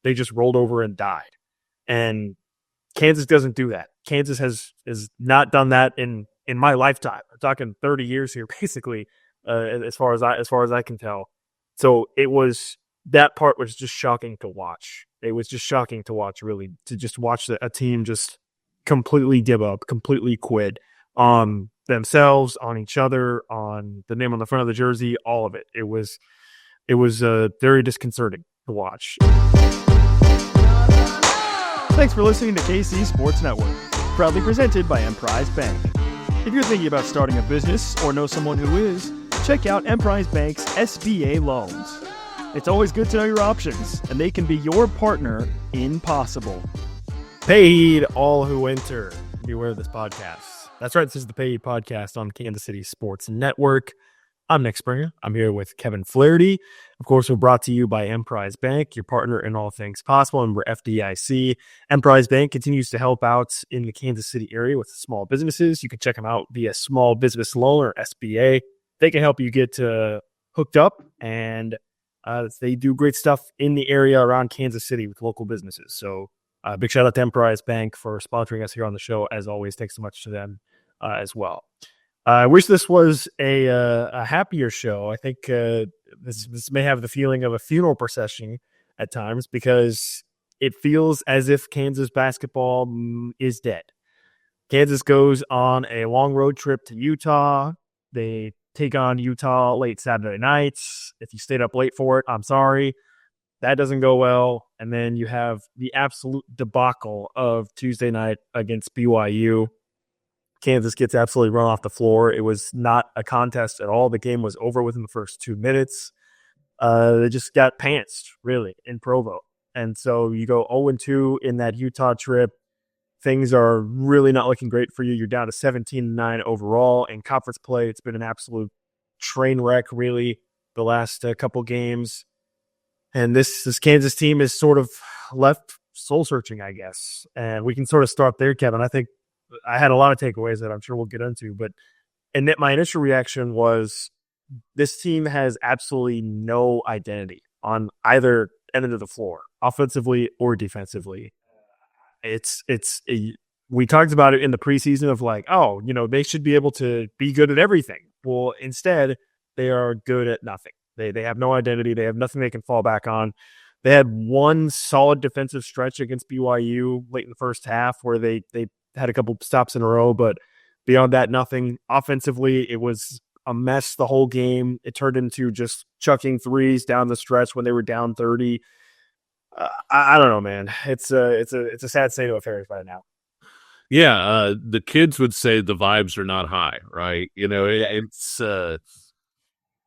they just rolled over and died. And Kansas doesn't do that. Kansas has not done that in my lifetime. I'm talking 30 years here, basically, as far as I can tell. So that part was just shocking to watch. It was just shocking to watch, really, to just watch a team just completely give up, completely quit on themselves, on each other, on the name on the front of the jersey, all of it. It was very disconcerting to watch. Thanks for listening to KC Sports Network, proudly presented by Emprise Bank. If you're thinking about starting a business or know someone who is, check out Emprise Bank's SBA loans. It's always good to know your options, and they can be your partner in possible. Paid all who enter. Beware of this podcast. That's right. This is the Paid Podcast on Kansas City Sports Network. I'm Nick Springer. I'm here with Kevin Flaherty. Of course, we're brought to you by Emprise Bank, your partner in all things possible, and we're FDIC. Emprise Bank continues to help out in the Kansas City area with small businesses. You can check them out via Small Business Loan or SBA. They can help you get hooked up, and they do great stuff in the area around Kansas City with local businesses. So big shout out to Emprise Bank for sponsoring us here on the show. As always, thanks so much to them as well. I wish this was a happier show. I think this may have the feeling of a funeral procession at times because it feels as if Kansas basketball is dead. Kansas goes on a long road trip to Utah. They take on Utah late Saturday nights. If you stayed up late for it, I'm sorry. That doesn't go well. And then you have the absolute debacle of Tuesday night against BYU. Kansas gets absolutely run off the floor. It was not a contest at all. The game was over within the first 2 minutes. They just got pantsed, really, in Provo. And so you go 0-2 in that Utah trip. Things are really not looking great for you. You're down to 17-9 overall in conference play. It's been an absolute train wreck, really, the last couple games. And this Kansas team is sort of left soul-searching, I guess. And we can sort of start there, Kevin. I think I had a lot of takeaways that I'm sure we'll get into, but my initial reaction was this team has absolutely no identity on either end of the floor, offensively or defensively. We talked about it in the preseason of like, oh, they should be able to be good at everything. Well, instead, they are good at nothing. They have no identity. They have nothing they can fall back on. They had one solid defensive stretch against BYU late in the first half where they had a couple stops in a row, but beyond that, nothing. Offensively, it was a mess the whole game. It turned into just chucking threes down the stretch when they were down 30. I don't know, man. It's a sad state of affairs right now. Yeah, the kids would say the vibes are not high, right? It's.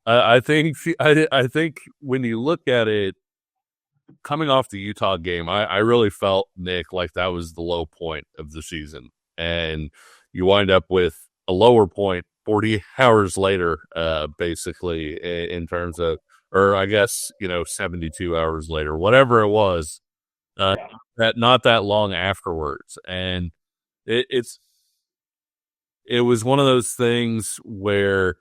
I think when you look at it, coming off the Utah game, I really felt, Nick, like that was the low point of the season. And you wind up with a lower point 40 hours later, basically, in terms of, or I guess, 72 hours later, whatever it was, that not that long afterwards. And it was one of those things where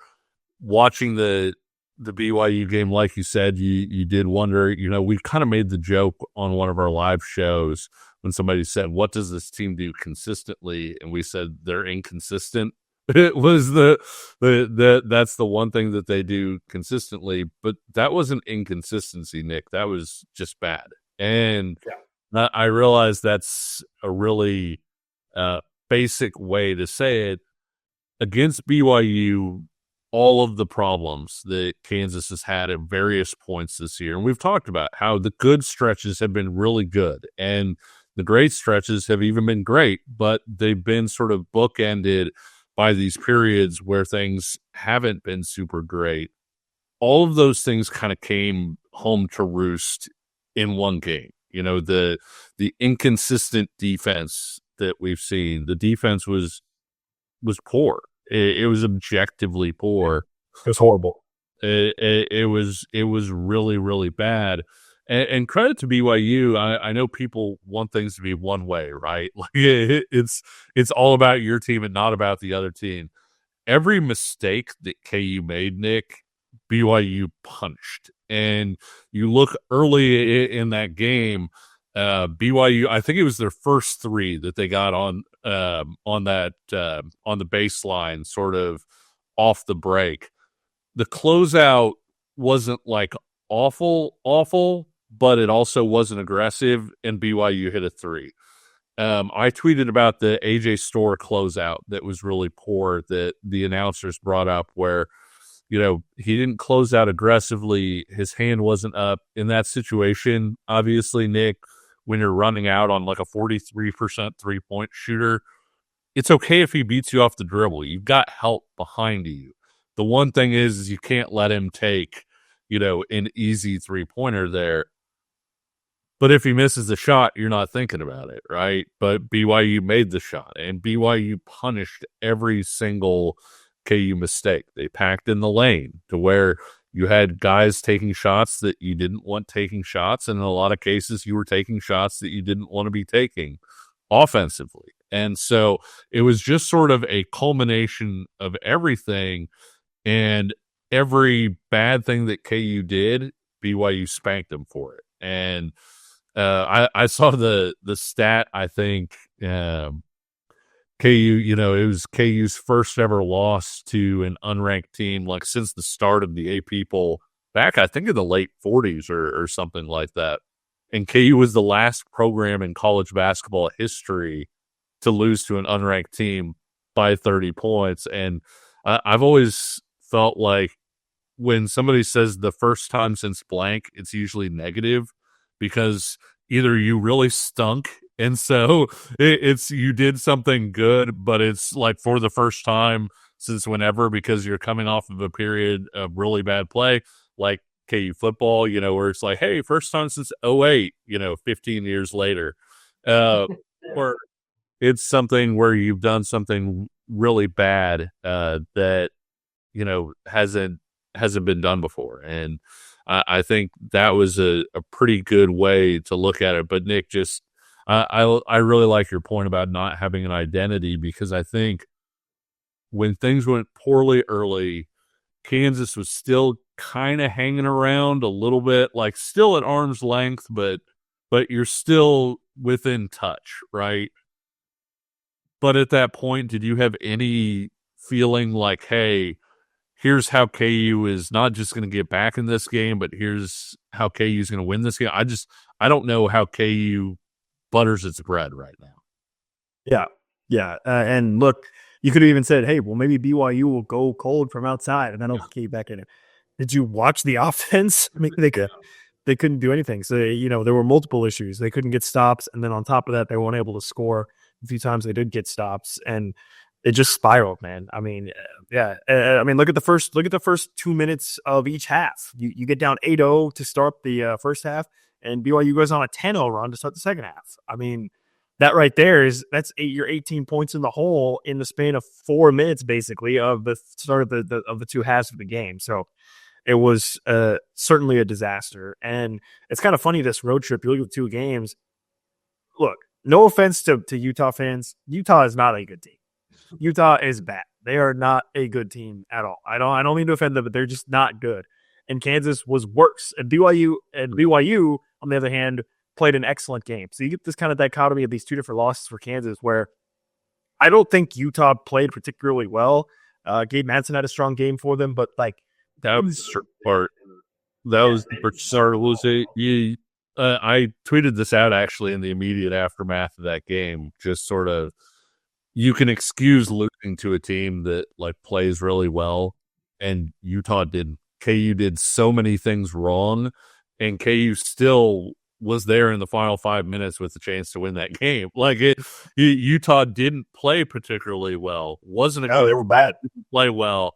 watching the BYU game, like you said, you did wonder, we kind of made the joke on one of our live shows when somebody said, what does this team do consistently? And we said they're inconsistent. It was that's the one thing that they do consistently, but that wasn't inconsistency, Nick. That was just bad. And I realize that's a really basic way to say it. Against BYU, all of the problems that Kansas has had at various points this year. And we've talked about how the good stretches have been really good and the great stretches have even been great, but they've been sort of bookended by these periods where things haven't been super great. All of those things kind of came home to roost in one game. The inconsistent defense that we've seen, the defense was poor. It was objectively poor. It was horrible. It was really, really bad. And credit to BYU. I know people want things to be one way, right? Like it's all about your team and not about the other team. Every mistake that KU made, Nick, BYU punished. And you look early in that game, BYU, I think it was their first three that they got on the baseline, sort of off the break. The closeout wasn't like awful, but it also wasn't aggressive, and BYU hit a three. I tweeted about the AJ Storr closeout that was really poor that the announcers brought up, where, he didn't close out aggressively. His hand wasn't up in that situation. Obviously, Nick, when you're running out on like a 43% 3-point shooter, it's okay if he beats you off the dribble. You've got help behind you. The one thing is you can't let him take, an easy 3-pointer there. But if he misses the shot, you're not thinking about it, right? But BYU made the shot, and BYU punished every single KU mistake. They packed in the lane to where you had guys taking shots that you didn't want taking shots, and in a lot of cases you were taking shots that you didn't want to be taking offensively. And so it was just sort of a culmination of everything, and every bad thing that KU did, BYU spanked them for it. And I saw the stat, I think, KU, it was KU's first ever loss to an unranked team, like since the start of the AP poll back, I think in the late 40s or something like that. And KU was the last program in college basketball history to lose to an unranked team by 30 points. And I've always felt like when somebody says the first time since blank, it's usually negative, because either you really stunk, and so it's you did something good, but it's like for the first time since whenever, because you're coming off of a period of really bad play, like KU football, where it's like, hey, first time since 2008, 15 years later. Or it's something where you've done something really bad that, hasn't been done before. And I think that was a pretty good way to look at it. But Nick, I really like your point about not having an identity, because I think when things went poorly early, Kansas was still kind of hanging around a little bit, like still at arm's length, but you're still within touch, right? But at that point, did you have any feeling like, hey, here's how KU is not just going to get back in this game, but here's how KU is going to win this game? I don't know how KU butters its bread right now. Yeah. And look, you could have even said, hey, well, maybe BYU will go cold from outside and then it'll KU back in it. Did you watch the offense? I mean, they couldn't do anything. So, there were multiple issues. They couldn't get stops. And then on top of that, they weren't able to score. A few times they did get stops, and it just spiraled, man. I mean, look at the first 2 minutes of each half. You get down 8-0 to start the first half, and BYU goes on a 10-0 run to start the second half. I mean, that right there that's your 18 points in the hole in the span of 4 minutes, basically, of the start of the two halves of the game. So it was certainly a disaster. And it's kind of funny, this road trip. You look at the two games. Look, no offense to Utah fans, Utah is not a good team. Utah is bad. They are not a good team at all. I don't mean to offend them, but they're just not good. And Kansas was worse. And BYU, on the other hand, played an excellent game. So you get this kind of dichotomy of these two different losses for Kansas, where I don't think Utah played particularly well. Gabe Madsen had a strong game for them, but like that was part. That was the first start. I tweeted this out actually in the immediate aftermath of that game. Just sort of, you can excuse losing to a team that like plays really well, and Utah didn't. KU did so many things wrong, and KU still was there in the final 5 minutes with the chance to win that game. Like Utah didn't play particularly well. They were bad. Play well,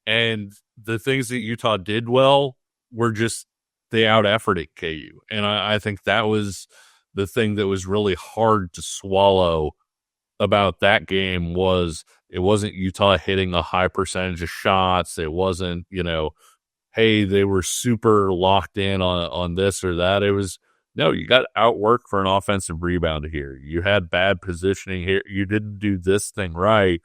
and the things that Utah did well were just they out-efforted KU. And I think that was the thing that was really hard to swallow about that game. Was it wasn't Utah hitting a high percentage of shots. It wasn't, hey, they were super locked in on this or that. It was, no, you got outworked for an offensive rebound here. You had bad positioning here. You didn't do this thing right.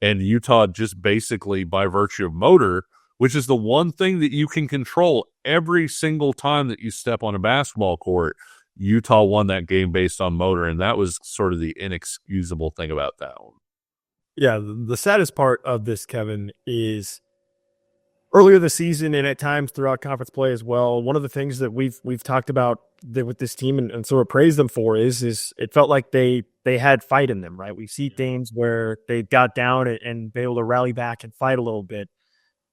And Utah just basically, by virtue of motor, which is the one thing that you can control every single time that you step on a basketball court. Utah won that game based on motor, and that was sort of the inexcusable thing about that one. Yeah, the saddest part of this, Kevin, is earlier this season and at times throughout conference play as well. One of the things that we've talked about with this team and sort of praised them for is it felt like they had fight in them, right? We see things where they got down and be able to rally back and fight a little bit,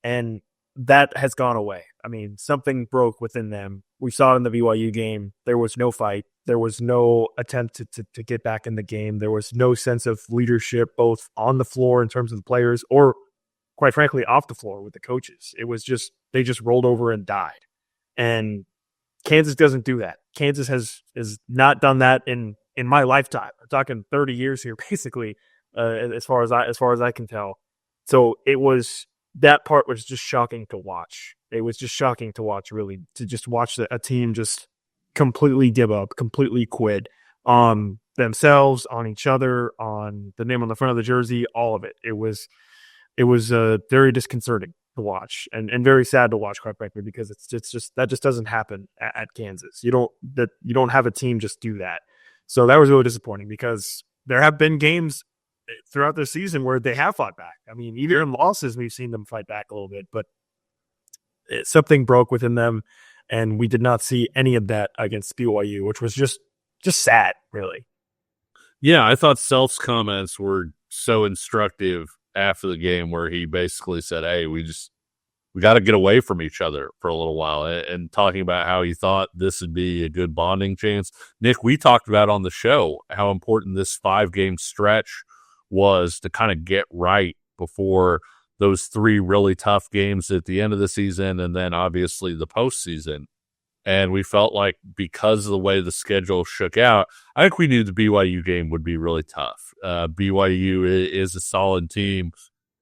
and that has gone away. I mean, something broke within them. We saw it in the BYU game. There was no fight. There was no attempt to get back in the game. There was no sense of leadership, both on the floor in terms of the players or, quite frankly, off the floor with the coaches. It was just, they just rolled over and died. And Kansas doesn't do that. Kansas has not done that in my lifetime. I'm talking 30 years here, basically, as far as I can tell. So that part was just shocking to watch. It was just shocking to watch, really, to just watch a team just completely give up, completely quit on themselves, on each other, on the name on the front of the jersey, all of it. It was very disconcerting to watch and very sad to watch, quite frankly, because it's just that just doesn't happen at Kansas. You don't have a team just do that. So that was really disappointing because there have been games throughout the season where they have fought back. I mean, even in losses, we've seen them fight back a little bit, but something broke within them, and we did not see any of that against BYU, which was just sad, really. Yeah, I thought Self's comments were so instructive after the game, where he basically said, "Hey, we got to get away from each other for a little while," and talking about how he thought this would be a good bonding chance. Nick, we talked about on the show how important this 5-game stretch was to kind of get right before those 3 really tough games at the end of the season, and then obviously the postseason. And we felt like because of the way the schedule shook out, I think we knew the BYU game would be really tough. BYU is a solid team.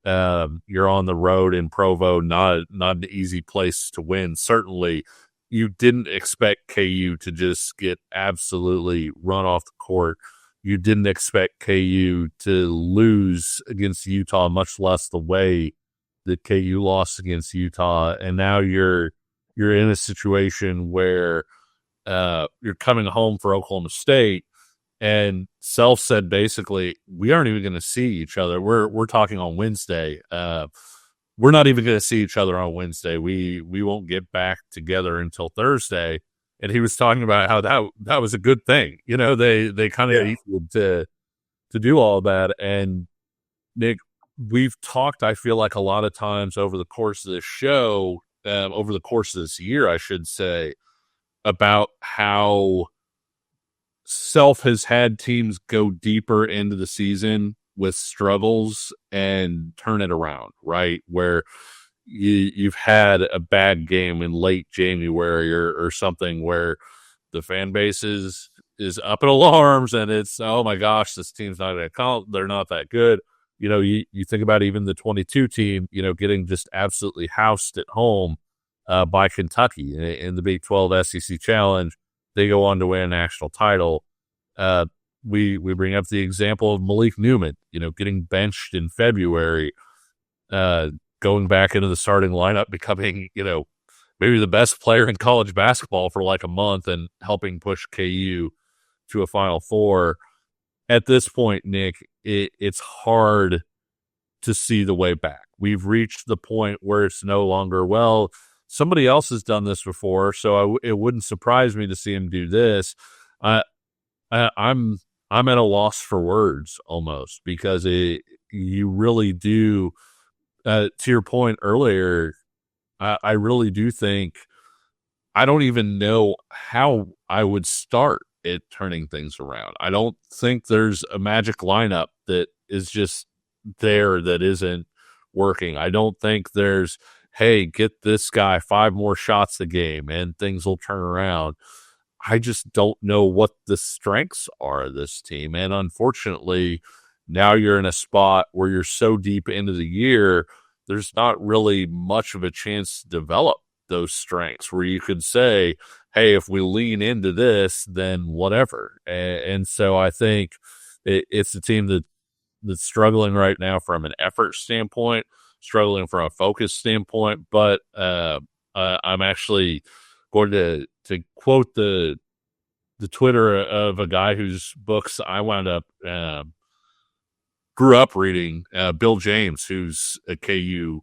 You're on the road in Provo, not an easy place to win. Certainly, you didn't expect KU to just get absolutely run off the court. You didn't expect KU to lose against Utah, much less the way that KU lost against Utah. And now you're in a situation where you're coming home for Oklahoma State, and Self said basically, we aren't even going to see each other. We're talking on Wednesday. We're not even going to see each other on Wednesday. We won't get back together until Thursday. And he was talking about how that was a good thing. You know, they kind of equaled to do all that. And Nick, we've talked, I feel like, a lot of times over the course of this show, over the course of this year, I should say, about how Self has had teams go deeper into the season with struggles and turn it around, right? Where you've had a bad game in late January or something where the fan base is up in alarms and it's, oh my gosh, this team's not going to count. They're not that good. You know, you think about even the 22 team, you know, getting just absolutely housed at home by Kentucky in the Big 12 SEC Challenge. They go on to win a national title. We bring up the example of Malik Newman, you know, getting benched in February, going back into the starting lineup, becoming, you know, maybe the best player in college basketball for like a month and helping push KU to a Final Four. At this point, Nick, it's hard to see the way back. We've reached the point where it's no longer, well, somebody else has done this before, so it wouldn't surprise me to see him do this. I'm at a loss for words almost, because you really do. To your point earlier, I really do think I don't even know how I would start at turning things around. I don't think there's a magic lineup that is just there that isn't working. I don't think there's, hey, get this guy 5 more shots a game and things will turn around. I just don't know what the strengths are of this team. And unfortunately, now you're in a spot where you're so deep into the year, there's not really much of a chance to develop those strengths where you could say, hey, if we lean into this, then whatever. And so I think it's a team that's struggling right now from an effort standpoint, struggling from a focus standpoint. But I'm actually going to quote the Twitter of a guy whose books I wound up grew up reading, Bill James, who's a KU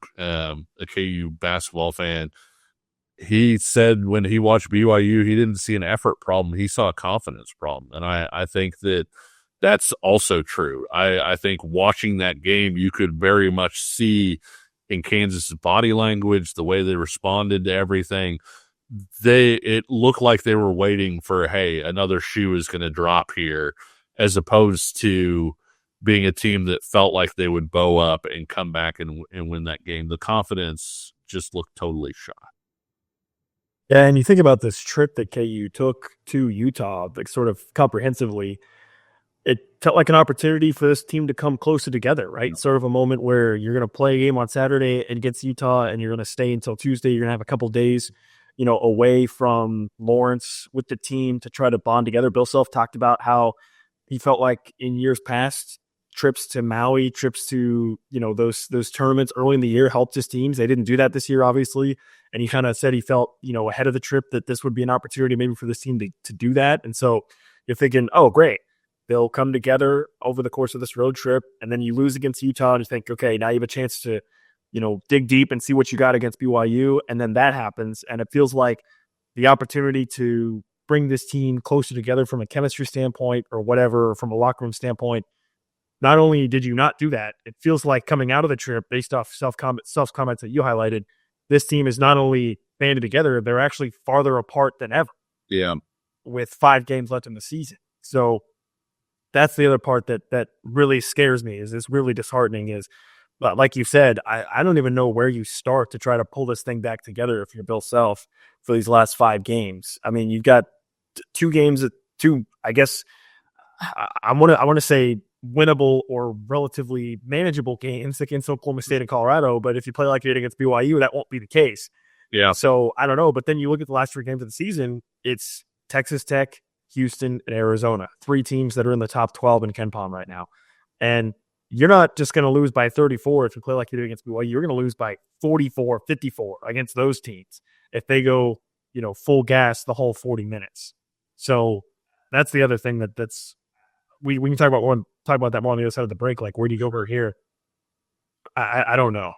basketball fan. He said when he watched BYU, he didn't see an effort problem. He saw a confidence problem. And I think that that's also true. I think watching that game, you could very much see in Kansas's body language, the way they responded to everything. It looked like they were waiting for, hey, another shoe is going to drop here, as opposed to being a team that felt like they would bow up and come back and win that game. The confidence just looked totally shot. Yeah, and you think about this trip that KU took to Utah, like sort of comprehensively, it felt like an opportunity for this team to come closer together, right? Sort of a moment where you're going to play a game on Saturday against Utah and you're going to stay until Tuesday. You're going to have a couple days, away from Lawrence with the team to try to bond together. Bill Self talked about how he felt like in years past, trips to Maui, trips to, those tournaments early in the year helped his teams. They didn't do that this year, obviously. And he kind of said he felt, ahead of the trip that this would be an opportunity maybe for this team to do that. And so you're thinking, oh, great. They'll come together over the course of this road trip. And then you lose against Utah and you think, okay, now you have a chance to, dig deep and see what you got against BYU. And then that happens. And it feels like the opportunity to bring this team closer together from a chemistry standpoint or whatever, from a locker room standpoint. Not only did you not do that, it feels like coming out of the trip, based off self-comments that you highlighted, this team is not only banded together, they're actually farther apart than ever. Yeah. With 5 games left in the season. So that's the other part that really scares me, is this really disheartening is, like you said, I don't even know where you start to try to pull this thing back together if you're Bill Self for these last 5 games. I mean, you've got 2 games, I guess I want to say winnable or relatively manageable games against Oklahoma State and Colorado. But if you play like you did against BYU, that won't be the case. Yeah. So I don't know. But then you look at the last 3 games of the season, it's Texas Tech, Houston, and Arizona. 3 teams that are in the top 12 in KenPom right now. And you're not just going to lose by 34 if you play like you did against BYU. You're going to lose by 44, 54 against those teams if they go, full gas the whole 40 minutes. So that's the other thing that's we can talk about that more on the other side of the break. Like, where do you go over here? I don't know.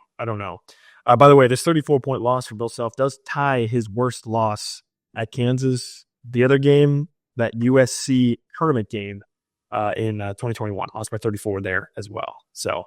By the way, this 34-point loss for Bill Self does tie his worst loss at Kansas. The other game, that USC tournament game in 2021, lost by 34 there as well. So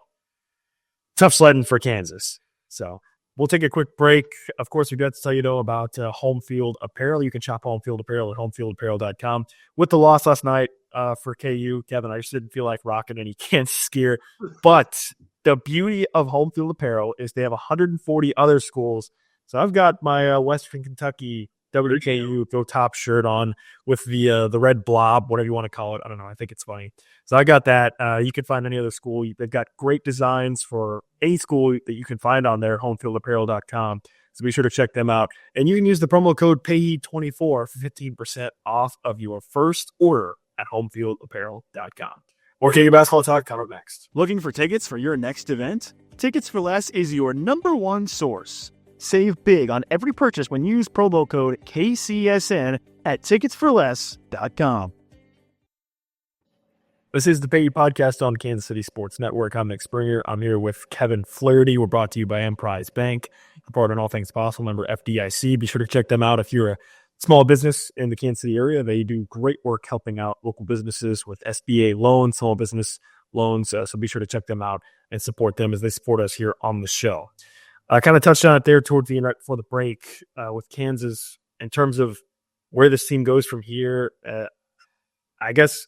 tough sledding for Kansas. So we'll take a quick break. Of course, we got to tell you, about Home Field Apparel. You can shop Home Field Apparel at homefieldapparel.com. With the loss last night for KU, Kevin, I just didn't feel like rocking any Kansas gear. But the beauty of Home Field Apparel is they have 140 other schools. So I've got my Western Kentucky WKU Go Top shirt on with the red blob, whatever you want to call it. I don't know. I think it's funny. So I got that. You can find any other school. They've got great designs for any school that you can find on there, homefieldapparel.com. So be sure to check them out. And you can use the promo code PAYE24 for 15% off of your first order at homefieldapparel.com. More KU basketball talk coming up next. Looking for tickets for your next event? Tickets for Less is your #1 source. Save big on every purchase when you use promo code KCSN at ticketsforless.com. This is the Payne Podcast on Kansas City Sports Network. I'm Nick Springer. I'm here with Kevin Flaherty. We're brought to you by Emprise Bank, part on All Things Possible, member FDIC. Be sure to check them out if you're a small business in the Kansas City area. They do great work helping out local businesses with SBA loans, small business loans. So be sure to check them out and support them as they support us here on the show. I kind of touched on it there towards the end right before the break with Kansas in terms of where this team goes from here. I guess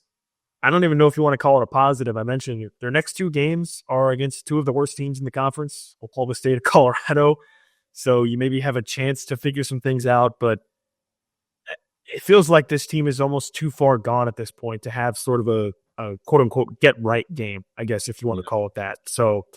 I don't even know if you want to call it a positive. I mentioned their next 2 games are against 2 of the worst teams in the conference, Oklahoma State and Colorado. So you maybe have a chance to figure some things out, but it feels like this team is almost too far gone at this point to have sort of a quote-unquote get-right game, I guess, if you want to call it that. So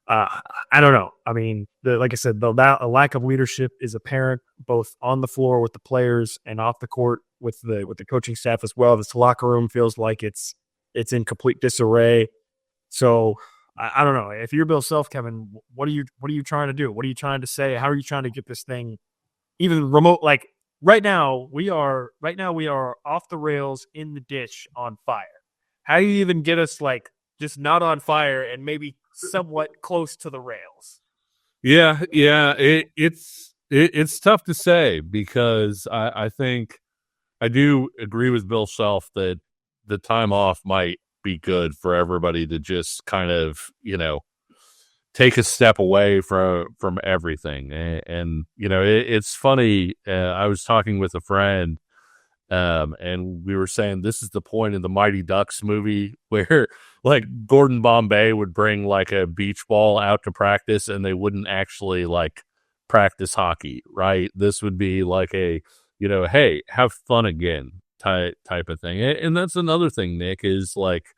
I don't know. I mean, like I said, the lack of leadership is apparent both on the floor with the players and off the court with the coaching staff as well. This locker room feels like it's in complete disarray. So I don't know. If you're Bill Self, Kevin, what are you trying to do? What are you trying to say? How are you trying to get this thing even remote? Like right now, we are off the rails in the ditch on fire. How do you even get us like just not on fire and maybe somewhat close to the rails? Yeah, it's tough to say because I think I do agree with Bill Self that the time off might be good for everybody to just kind of, take a step away from everything. And it's funny. I was talking with a friend, and we were saying this is the point in the Mighty Ducks movie where like Gordon Bombay would bring like a beach ball out to practice, and they wouldn't actually like practice hockey, right? This would be like a hey, have fun again type of thing. And that's another thing, Nick, is like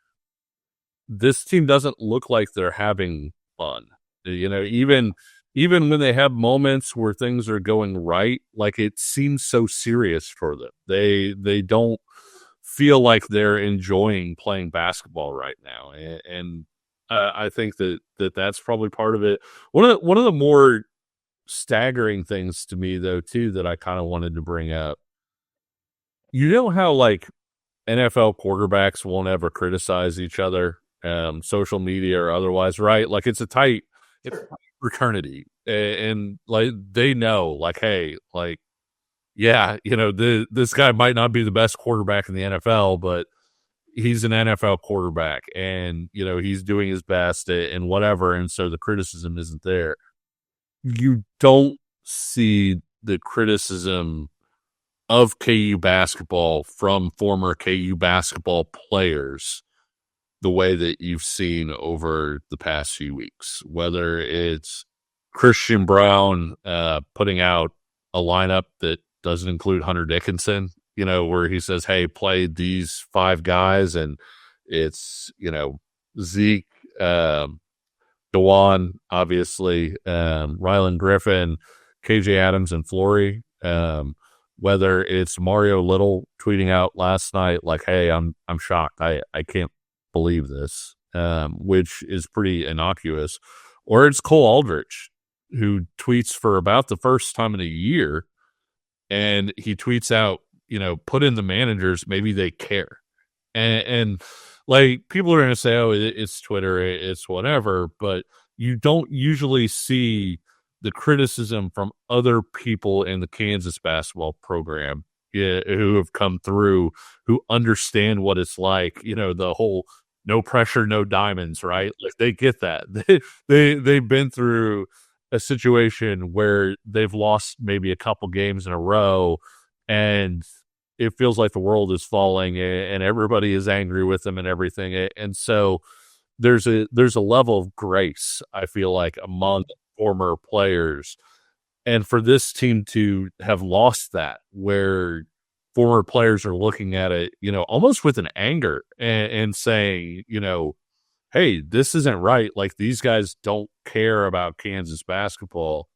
this team doesn't look like they're having fun. Even when they have moments where things are going right, like it seems so serious for them. They don't feel like they're enjoying playing basketball right now, and I think that's probably part of it. One of the more staggering things to me, though, too, that I kind of wanted to bring up. You know how like NFL quarterbacks won't ever criticize each other, social media or otherwise, right? Like it's a tight fraternity, and like they know, like, hey, like, yeah, this guy might not be the best quarterback in the NFL, but he's an NFL quarterback, and he's doing his best and whatever, and so the criticism isn't there. You don't see the criticism of KU basketball from former KU basketball players the way that you've seen over the past few weeks, whether it's Christian Brown putting out a lineup that doesn't include Hunter Dickinson, where he says, hey, play these 5 guys, and it's, Zeke, DeJuan, obviously, Rylan Griffin, KJ Adams, and Flory. Whether it's Mario Little tweeting out last night, like, hey, I'm shocked. I can't believe this, which is pretty innocuous. Or it's Cole Aldrich, who tweets for about the first time in a year, and he tweets out, put in the managers, maybe they care. And like people are going to say, oh, it's Twitter, it's whatever, but you don't usually see the criticism from other people in the Kansas basketball program who have come through, who understand what it's like, the whole no pressure, no diamonds, right? Like they get that. They've been through a situation where they've lost maybe a couple games in a row, and it feels like the world is falling and everybody is angry with them and everything. And so there's a level of grace, I feel like, among former players. And for this team to have lost that, where former players are looking at it, almost with an anger and saying, hey, this isn't right. Like these guys don't care about Kansas basketball.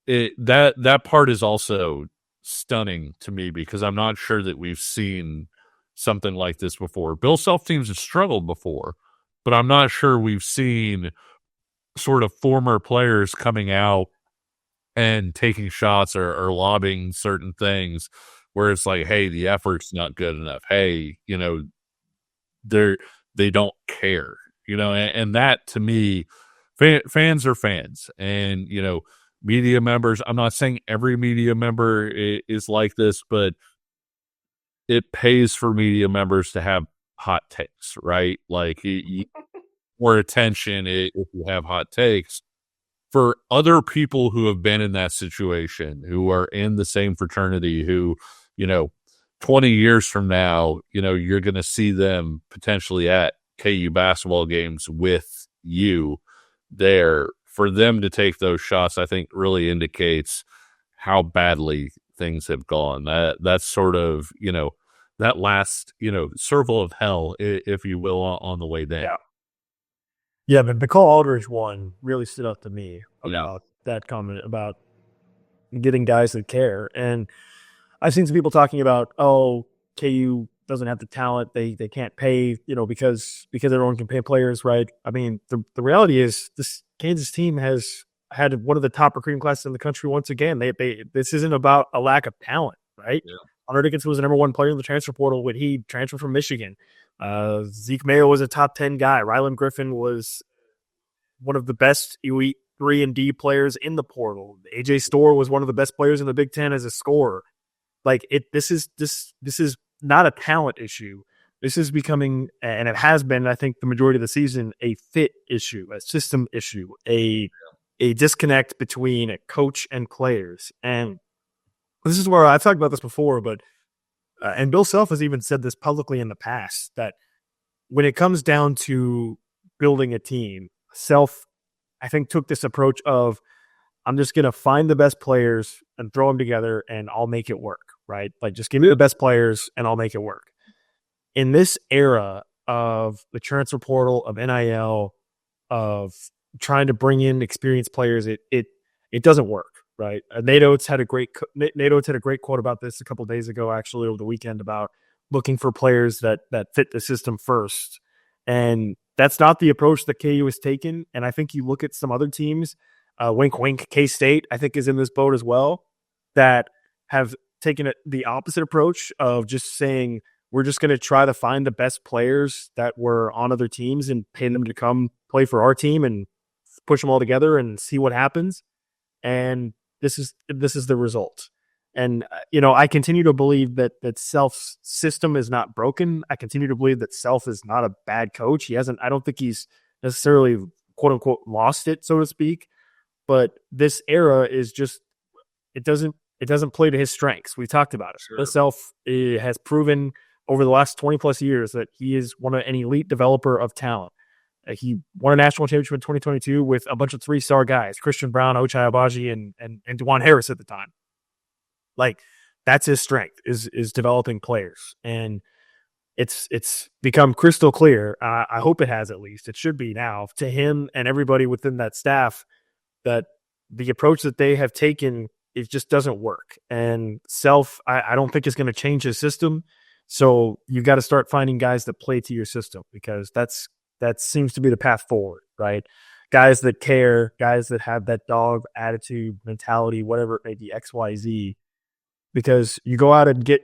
That part is also stunning to me because I'm not sure that we've seen something like this before. Bill Self teams have struggled before, but I'm not sure we've seen sort of former players coming out and taking shots or lobbing certain things where it's like, hey, the effort's not good enough. Hey, they don't care, and that to me, fans are fans, and media members. I'm not saying every media member is like this, but it pays for media members to have hot takes, right? Like more attention if you have hot takes. For other people who have been in that situation, who are in the same fraternity, who 20 years from now, you're going to see them potentially at KU basketball games with you there. For them to take those shots, I think really indicates how badly things have gone. That's sort of, that last, circle of hell, if you will, on the way down. Yeah, but the Cole Aldrich one really stood out to me about that comment about getting guys that care. And I've seen some people talking about, oh, KU doesn't have the talent. They can't pay, because everyone can pay players, right? I mean, the reality is this Kansas team has had one of the top recruiting classes in the country once again. This isn't about a lack of talent, right? Yeah. Hunter Dickinson was the number one player in the transfer portal when he transferred from Michigan. Zeke Mayo was a top 10 guy. Rylan Griffin was one of the best elite 3 and D players in the portal. AJ Storr was one of the best players in the Big Ten as a scorer. This is not a talent issue. This is becoming, and it has been, I think, the majority of the season, a fit issue, a system issue, a disconnect between a coach and players. And this is where I've talked about this before, but and Bill Self has even said this publicly in the past, that when it comes down to building a team, Self, I think, took this approach of, I'm just going to find the best players and throw them together and I'll make it work, right? Like, just give me the best players and I'll make it work. In this era of the transfer portal, of NIL, of trying to bring in experienced players, it doesn't work, right? Nate Oates had a great quote about this a couple of days ago, actually, over the weekend, about looking for players that fit the system first. And that's not the approach that KU has taken. And I think you look at some other teams, wink, wink, K-State, I think, is in this boat as well, that have taken the opposite approach of just saying, we're just going to try to find the best players that were on other teams and pay them to come play for our team and push them all together and see what happens. And this is the result. And, I continue to believe that Self's system is not broken. I continue to believe that Self is not a bad coach. I don't think he's necessarily, quote unquote, lost it, so to speak. But this era is just, it doesn't play to his strengths. We talked about it. Sure. Self has proven over the last 20 plus years that he is an elite developer of talent. He won a national championship in 2022 with a bunch of 3-star guys, Christian Brown, Ochai Agbaji, and DeJuan Harris at the time. Like, that's his strength, is developing players. And it's become crystal clear. I hope it has, at least. It should be now, to him and everybody within that staff, that the approach that they have taken, it just doesn't work. And Self, I don't think is going to change his system. So you got to start finding guys that play to your system, because that seems to be the path forward, right? Guys that care, guys that have that dog attitude, mentality, whatever it may be, XYZ. Because you go out and get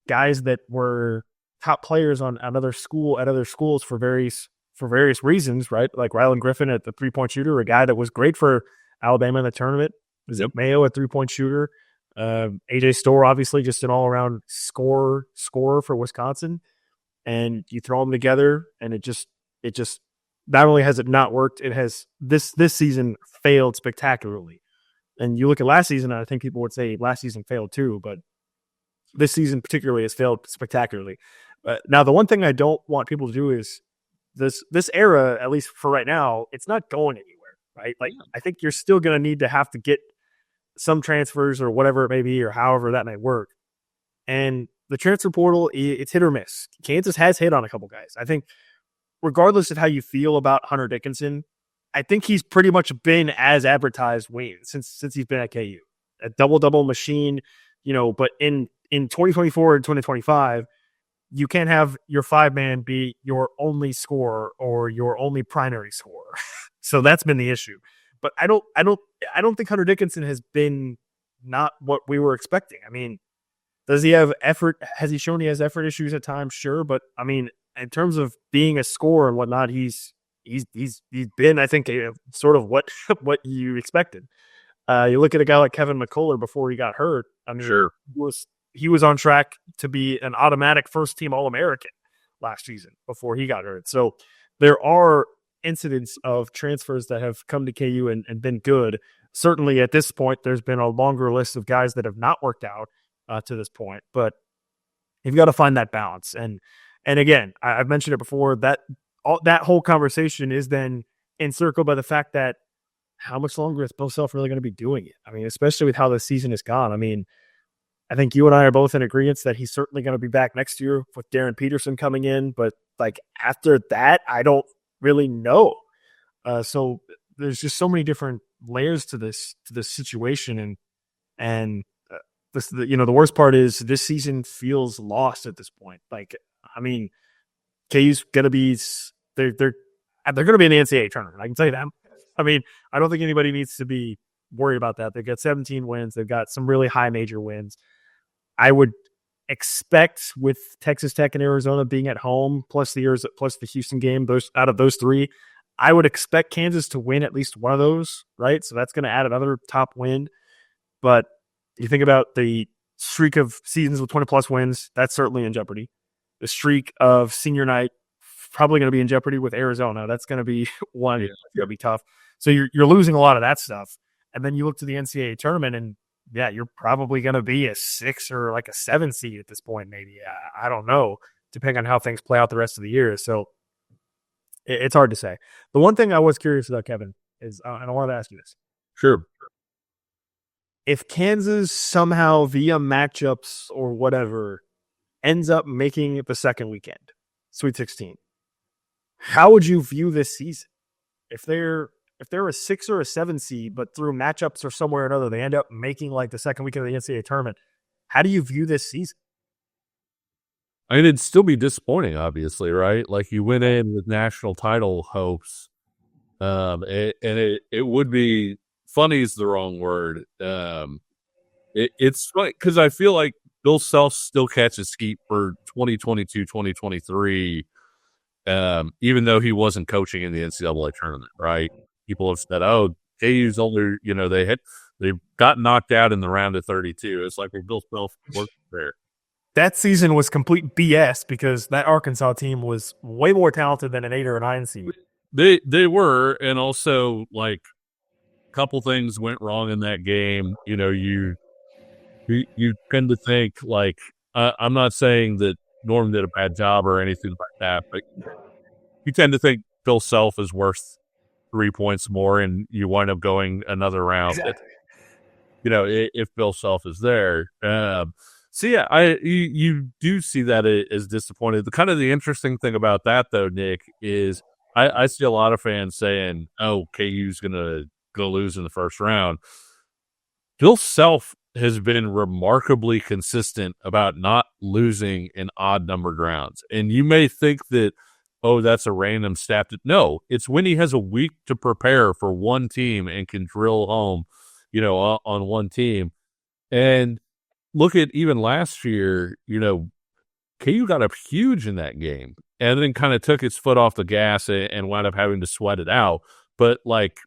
guys that were top players at other schools for various reasons, right? Like Rylan Griffin at the 3-point shooter, a guy that was great for Alabama in the tournament. Zeke Mayo at 3-point shooter. AJ Storr, obviously, just an all-around scorer for Wisconsin. And you throw them together, and it just not only has it not worked, it has this season failed spectacularly. And you look at last season, and I think people would say last season failed too, but this season particularly has failed spectacularly. Now, the one thing I don't want people to do is this era, at least for right now, it's not going anywhere, right? Like, I think you're still going to have to get some transfers or whatever it may be, or however that may work. And the transfer portal, it's hit or miss. Kansas has hit on a couple guys. I think regardless of how you feel about Hunter Dickinson, I think he's pretty much been as advertised since he's been at KU. A double-double machine, but in 2024 and 2025, you can't have your 5-man be your only scorer or your only primary scorer. So that's been the issue. But I don't think Hunter Dickinson has been not what we were expecting. I mean, does he have effort? Has he shown he has effort issues at times? Sure. But I mean, in terms of being a scorer and whatnot, he's been, I think, sort of what you expected. You look at a guy like Kevin McCullough before he got hurt. I mean, sure, he was on track to be an automatic first-team All-American last season before he got hurt. So there are incidents of transfers that have come to KU and been good. Certainly at this point, there's been a longer list of guys that have not worked out to this point. But you've got to find that balance. And again, I've mentioned it before, that whole conversation is then encircled by the fact that how much longer is Bill Self really going to be doing it? I mean, especially with how the season has gone. I mean, I think you and I are both in agreement that he's certainly going to be back next year with Darren Peterson coming in. But like after that, I don't really know. So there's just so many different layers to this situation. And the worst part is this season feels lost at this point. Like, I mean, KU's gonna be they're gonna be in the NCAA tournament. I can tell you that. I mean, I don't think anybody needs to be worried about that. They've got 17 wins. They've got some really high major wins. I would expect with Texas Tech and Arizona being at home, plus the Houston game, out of those three, I would expect Kansas to win at least one of those, right? So that's going to add another top win. But you think about the streak of seasons with 20-plus wins, that's certainly in jeopardy. The streak of senior night, probably going to be in jeopardy with Arizona. That's going to be one. It's going to be tough. So you're losing a lot of that stuff. And then you look to the NCAA tournament, and yeah, you're probably going to be a 6 or like a 7 seed at this point, maybe. I don't know, depending on how things play out the rest of the year. So it's hard to say. The one thing I was curious about, Kevin, is, and I wanted to ask you this. Sure. If Kansas somehow via matchups or whatever ends up making it the second weekend, Sweet 16, how would you view this season? If they're a 6 or a 7 seed, but through matchups or somewhere or another, they end up making like the second weekend of the NCAA tournament, how do you view this season? I mean, it'd still be disappointing, obviously, right? Like, you went in with national title hopes, and it would be funny is the wrong word. It's funny because I feel like Bill Self still catches skeet for 2022, 2023, even though he wasn't coaching in the NCAA tournament, right? People have said, "Oh, KU's only, they got knocked out in the round of 32." It's like, well, Bill Self worked there. That season was complete BS because that Arkansas team was way more talented than an 8 or a 9 seed. They were, and also like a couple things went wrong in that game. You tend to think like I'm not saying that Norm did a bad job or anything like that, but you tend to think Bill Self is worth 3 points more, and you wind up going another round. Exactly. If Bill Self is there. So yeah, you do see that as disappointed. The interesting thing about that though, Nick, is I see a lot of fans saying, "Oh, KU's gonna lose in the first round." Bill Self has been remarkably consistent about not losing in odd numbered rounds, and you may think that, oh, that's a random stat. No, it's when he has a week to prepare for one team and can drill home, on one team. And look at even last year, KU got up huge in that game and then kind of took its foot off the gas and wound up having to sweat it out. But like,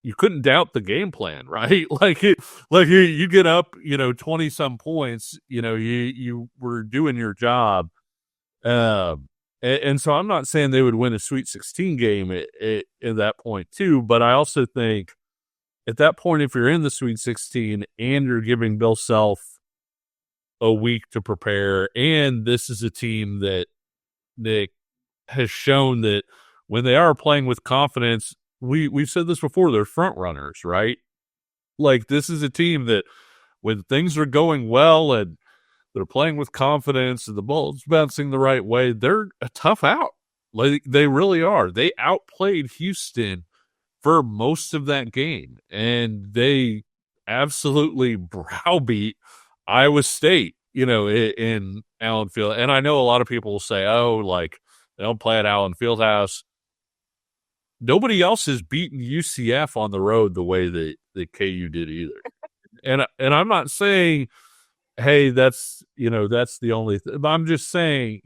you couldn't doubt the game plan, right? You get up, 20 some points, you were doing your job. And so I'm not saying they would win a Sweet 16 game at that point too, but I also think at that point, if you're in the Sweet 16 and you're giving Bill Self a week to prepare, and this is a team that Nick has shown that when they are playing with confidence, we've said this before, they're front runners, right? Like, this is a team that when things are going well and they're playing with confidence and the ball's bouncing the right way, they're a tough out. Like, they really are. They outplayed Houston for most of that game, and they absolutely browbeat Iowa State, in Allen Field. And I know a lot of people will say, oh, like, they don't play at Allen Fieldhouse. Nobody else has beaten UCF on the road the way that KU did either. And I'm not saying, hey, that's the only thing. I'm just saying,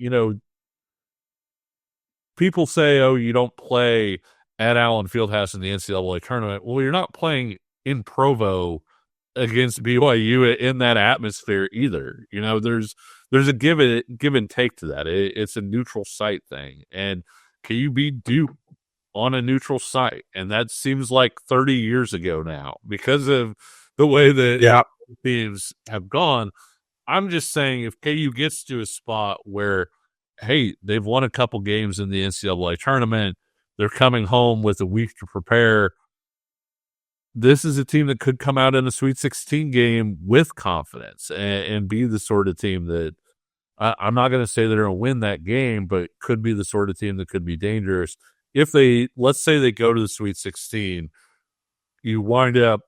people say, oh, you don't play at Allen Fieldhouse in the NCAA tournament. Well, you're not playing in Provo against BYU in that atmosphere either. There's a give and take to that. It's a neutral site thing. And can you beat Duke on a neutral site? And that seems like 30 years ago now because of the way that teams have gone. I'm just saying, if KU gets to a spot where, hey, they've won a couple games in the NCAA tournament, they're coming home with a week to prepare, this is a team that could come out in a Sweet 16 game with confidence and be the sort of team that I'm not going to say they're going to win that game, but could be the sort of team that could be dangerous. If let's say they go to the Sweet 16, you wind up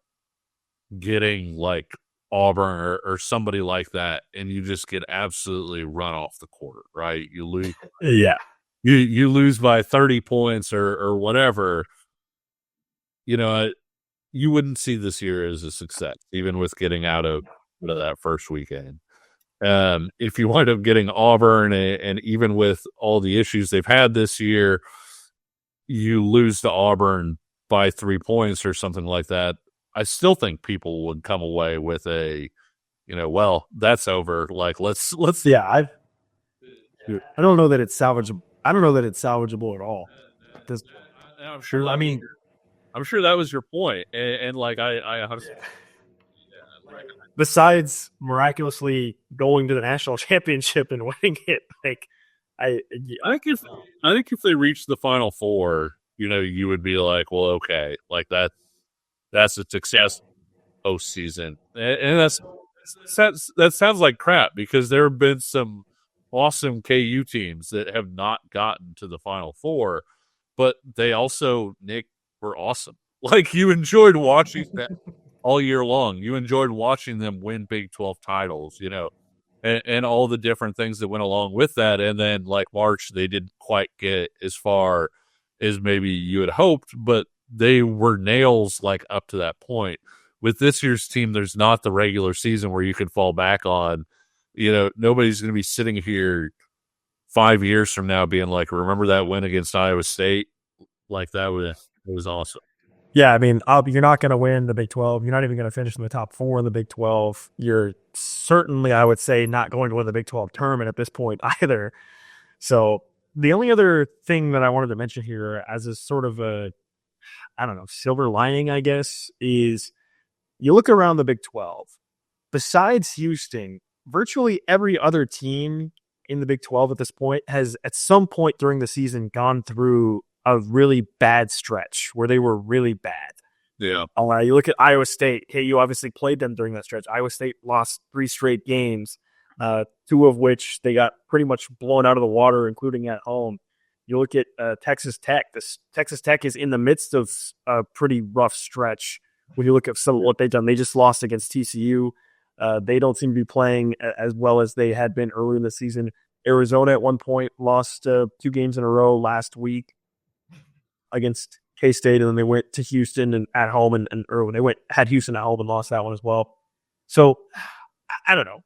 getting like Auburn or somebody like that, and you just get absolutely run off the court, right? You lose, Yeah. you lose by 30 points or whatever. You wouldn't see this year as a success, even with getting out of that first weekend. If you wind up getting Auburn, and even with all the issues they've had this year, you lose to Auburn by 3 points or something like that, I still think people would come away with a, well, that's over. Like, let's. Yeah, I don't know that it's salvageable. I don't know that it's salvageable at all. I'm sure. I mean, I'm sure that was your point, and like I besides miraculously going to the national championship and winning it, like I think if they reached the Final Four, you would be like, well, okay, like that's a success postseason, and that sounds like crap because there have been some awesome KU teams that have not gotten to the Final Four, but they also, Nick, were awesome. Like, you enjoyed watching that all year long. You enjoyed watching them win Big 12 titles, and all the different things that went along with that. And then, like, March, they didn't quite get as far as maybe you had hoped, but they were nails, like, up to that point. With this year's team, there's not the regular season where you can fall back on. Nobody's going to be sitting here 5 years from now being like, remember that win against Iowa State? Like, it was awesome. Yeah, I mean, you're not going to win the Big 12. You're not even going to finish in the top 4 in the Big 12. You're certainly, I would say, not going to win the Big 12 tournament at this point either. So the only other thing that I wanted to mention here as a sort of a, I don't know, silver lining, I guess, is you look around the Big 12. Besides Houston, virtually every other team in the Big 12 at this point has at some point during the season gone through a really bad stretch where they were really bad. Yeah. You look at Iowa State. KU obviously played them during that stretch. Iowa State lost 3 straight games, 2 of which they got pretty much blown out of the water, including at home. You look at Texas Tech. Texas Tech is in the midst of a pretty rough stretch. When you look at some of what they've done, they just lost against TCU. They don't seem to be playing as well as they had been earlier in the season. Arizona at one point lost 2 games in a row last week against K-State, and then they went to Houston and at home, or they had Houston at home and lost that one as well. So I don't know.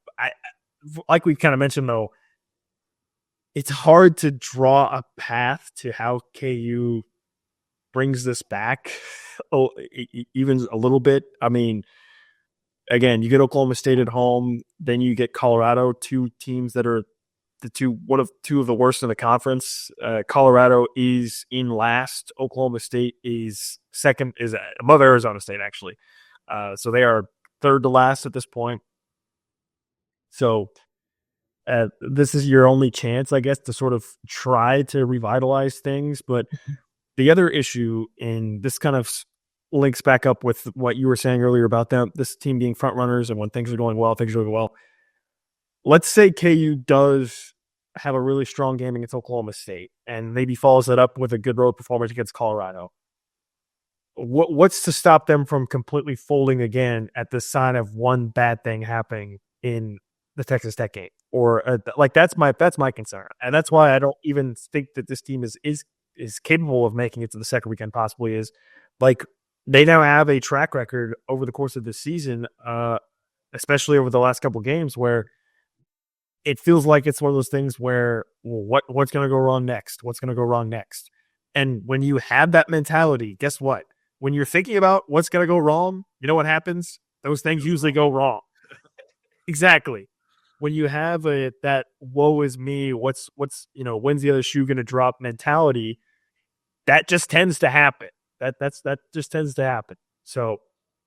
Like we kind of mentioned though, it's hard to draw a path to how KU brings this back, even a little bit. I mean, again, you get Oklahoma State at home, then you get Colorado, 2 teams that are two of the worst in the conference. Colorado is in last. Oklahoma State is second, is above Arizona State actually. So they are third to last at this point. So this is your only chance, I guess, to sort of try to revitalize things. But the other issue, and this kind of links back up with what you were saying earlier about this team being front runners and when things are going well, things are going well. Let's say KU does have a really strong game against Oklahoma State and maybe follows it up with a good road performance against Colorado. What's to stop them from completely folding again at the sign of one bad thing happening in the Texas Tech game? Or that's my concern, and that's why I don't even think that this team is capable of making it to the second weekend. Possibly is like they now have a track record over the course of this season, especially over the last couple of games, where it feels like it's one of those things where, well, what's going to go wrong next? What's going to go wrong next? And when you have that mentality, guess what? When you're thinking about what's going to go wrong, you know what happens? Those things usually go wrong. Exactly. When you have that woe is me, when's the other shoe going to drop mentality, that just tends to happen. That just tends to happen. So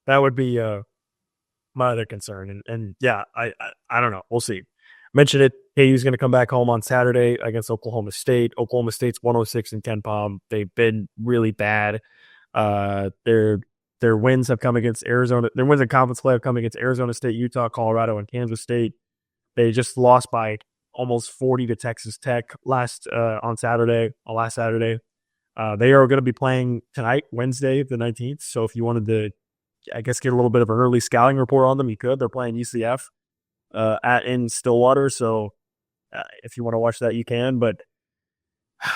that would be my other concern. And yeah, I don't know. We'll see. Mentioned it. KU's going to come back home on Saturday against Oklahoma State. Oklahoma State's 106 in KenPom. They've been really bad. Their wins have come against Arizona. Their wins in conference play have come against Arizona State, Utah, Colorado, and Kansas State. They just lost by almost 40 to Texas Tech last Saturday. They are going to be playing tonight, Wednesday, the 19th. So if you wanted to I guess, get a little bit of an early scouting report on them, you could. They're playing UCF in Stillwater, so if you want to watch that, you can. But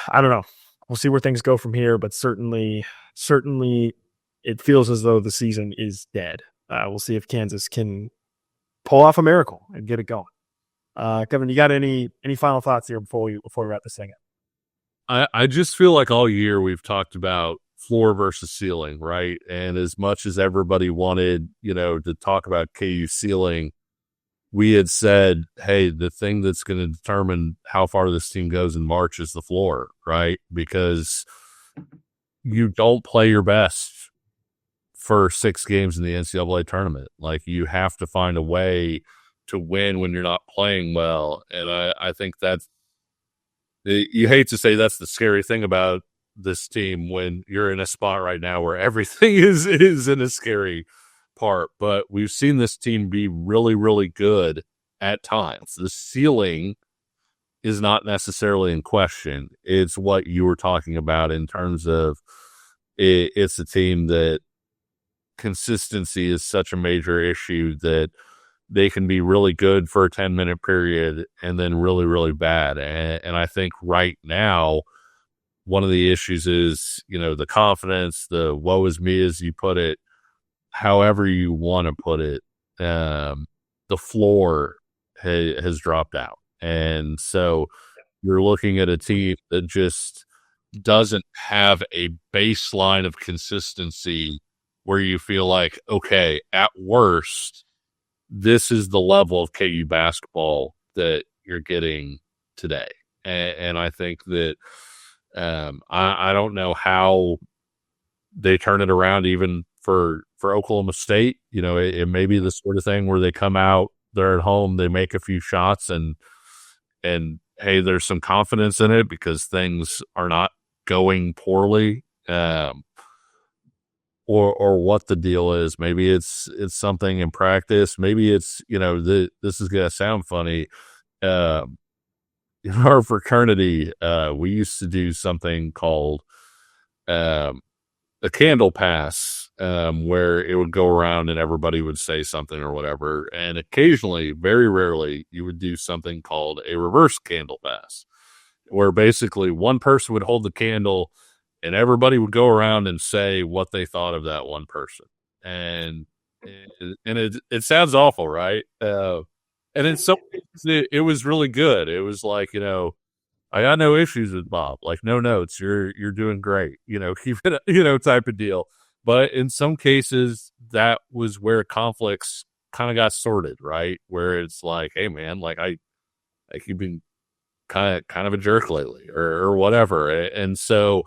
I don't know. We'll see where things go from here. But certainly, it feels as though the season is dead. We'll see if Kansas can pull off a miracle and get it going. Kevin, you got any final thoughts here before we wrap this thing up? I just feel like all year we've talked about floor versus ceiling, right? And as much as everybody wanted, to talk about KU ceiling, we had said, hey, the thing that's going to determine how far this team goes in March is the floor, right? Because you don't play your best for 6 games in the NCAA tournament. Like, you have to find a way to win when you're not playing well. And I think that's, you hate to say that's the scary thing about this team when you're in a spot right now where everything is in a scary part. But we've seen this team be really, really good at times. The ceiling is not necessarily in question. It's what you were talking about in terms of it's a team that consistency is such a major issue that they can be really good for a 10-minute period and then really, really bad. And I think right now, one of the issues is, the confidence, the woe is me, as you put it, however you want to put it, the floor has dropped out. And so you're looking at a team that just doesn't have a baseline of consistency where you feel like, okay, at worst, this is the level of KU basketball that you're getting today. And I think that I don't know how they turn it around even for Oklahoma State. It may be the sort of thing where they come out, they're at home, they make a few shots and hey, there's some confidence in it because things are not going poorly. Or what the deal is. Maybe it's something in practice. Maybe it's, this is going to sound funny. In our fraternity, we used to do something called a candle pass, where it would go around and everybody would say something or whatever. And occasionally, very rarely, you would do something called a reverse candle pass, where basically one person would hold the candle and everybody would go around and say what they thought of that one person. And it sounds awful, right? And in some cases, it was really good. It was like, I got no issues with Bob. Like, no notes. You're doing great. Keep it, type of deal. But in some cases, that was where conflicts kind of got sorted, right? Where it's like, hey, man, like you've been kind of a jerk lately or whatever. And so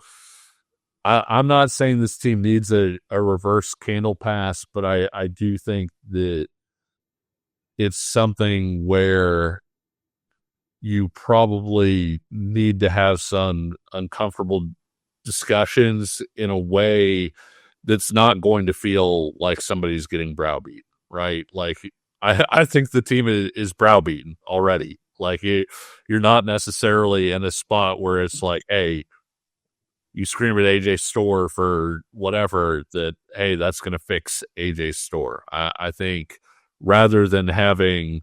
I'm not saying this team needs a reverse candle pass, but I do think that it's something where you probably need to have some uncomfortable discussions in a way that's not going to feel like somebody's getting browbeat, right? Like, I think the team is browbeaten already. Like, you're not necessarily in a spot where it's like, hey, you scream at AJ Store for whatever, that, hey, that's going to fix AJ Store. I think rather than having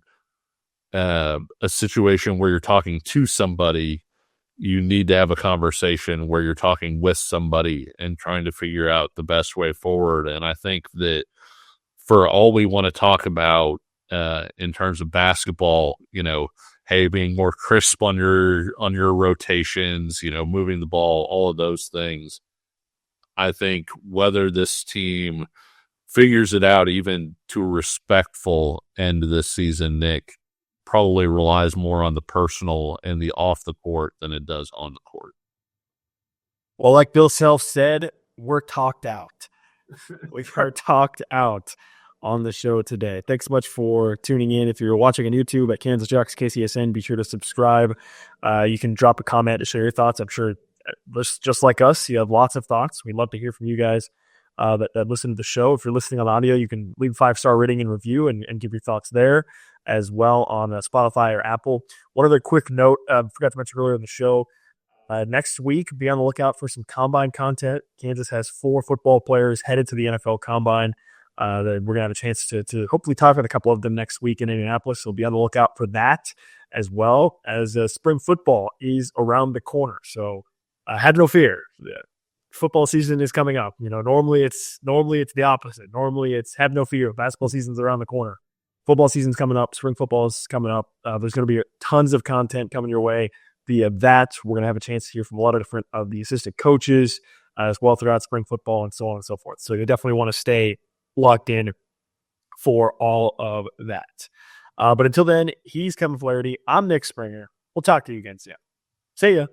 a situation where you're talking to somebody, you need to have a conversation where you're talking with somebody and trying to figure out the best way forward. And I think that for all we want to talk about in terms of basketball, hey, being more crisp on your rotations, moving the ball, all of those things. I think whether this team figures it out even to a respectful end of this season, Nick, probably relies more on the personal and the off the court than it does on the court. Well, like Bill Self said, we're talked out. We are talked out on the show today. Thanks so much for tuning in. If you're watching on YouTube at Kansas Jayhawks KCSN, be sure to subscribe. You can drop a comment to share your thoughts. I'm sure, just like us, you have lots of thoughts. We'd love to hear from you guys that listen to the show. If you're listening on audio, you can leave a 5-star rating and review and give your thoughts there as well on Spotify or Apple. One other quick note, forgot to mention earlier in the show, next week, be on the lookout for some combine content. Kansas has 4 football players headed to the NFL combine. We're going to have a chance to hopefully talk with a couple of them next week in Indianapolis. So be on the lookout for that, as well as spring football is around the corner. So have no fear. Football season is coming up. Normally it's the opposite. Normally it's have no fear. Basketball season's around the corner. Football season's coming up. Spring football is coming up. There's going to be tons of content coming your way via that. We're going to have a chance to hear from a lot of different of the assistant coaches as well throughout spring football and so on and so forth. So you definitely want to stay locked in for all of that. But until then, he's Kevin Flaherty. I'm Nick Springer. We'll talk to you again soon. See ya.